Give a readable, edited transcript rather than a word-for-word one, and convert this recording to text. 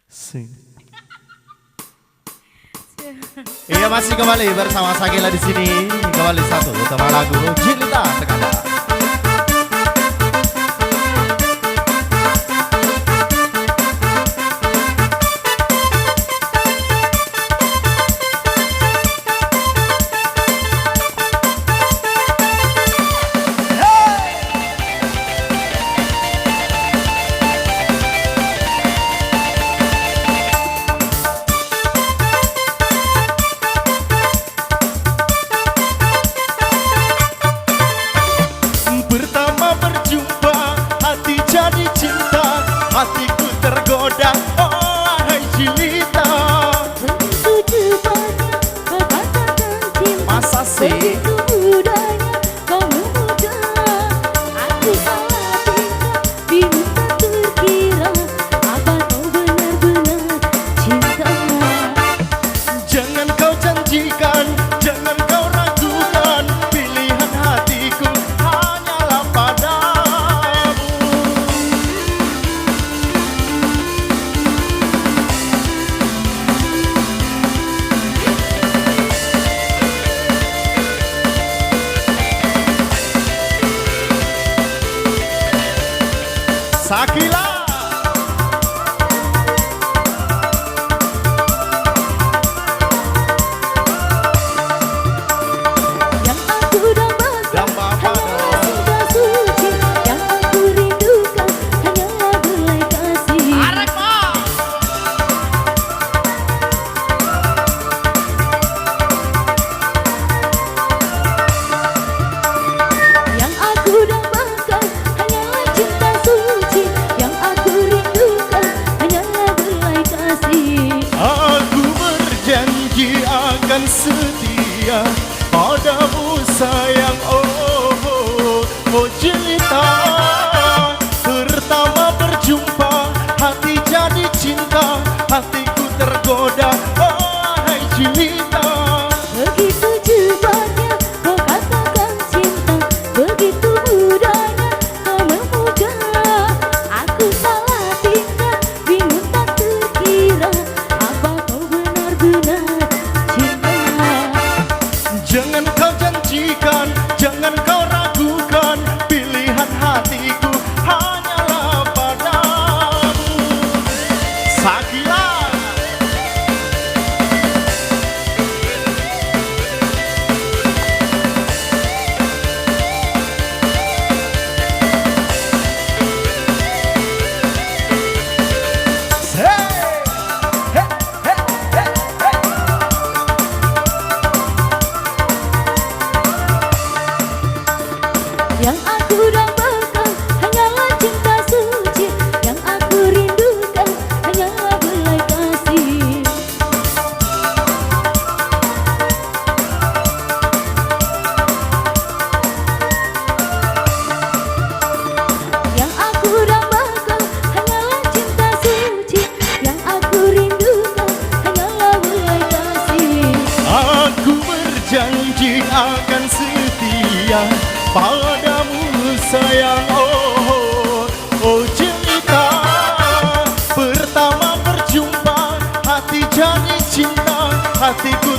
Sing. Iya, masih kembali bersama Sakila di sini. Kembali satu tema lagu Cinta Terkadang. Hatiku tergoda, oh hai Cilita. Begitu banyak kata-kata cinta, masa sih? Begitu mudahnya kau memuja. Aku salah tingkah, bingung tak terkira. Apa kau benar-benar cinta? Jangan kau janjikan, jangan kau ragukan. Pilihan hatiku hanyalah padamu. Sakila. Yang aku dambakan hanyalah cinta suci. Yang aku rindukan hanyalah belai kasih. Yang aku dambakan hanyalah cinta suci. Yang aku rindukan hanyalah belai kasih. Aku berjanji akan setia padamu sayang, oh Cilita. Pertama berjumpa hati jadi cinta, hatiku tergoda, oh hai Cilita. Begitu cepatnya kau katakan cinta, begitu mudahnya kau memuja. Aku salah tingkah, bingung tak terkira. Apa kau benar-benar cinta? Jangan kau janjikan, jangan kau ragukan. Pilihan hatiku hanyalah padamu. Sakila. Yang aku dambakan hanyalah cinta suci. Yang aku rindukan hanyalah belai kasih. Yang aku dambakan hanyalah cinta suci. Yang aku rindukan hanyalah belai kasih. Aku berjanji akan setia padamu sayang, oh Cilita. Pertama berjumpa hati jadi cinta, hatiku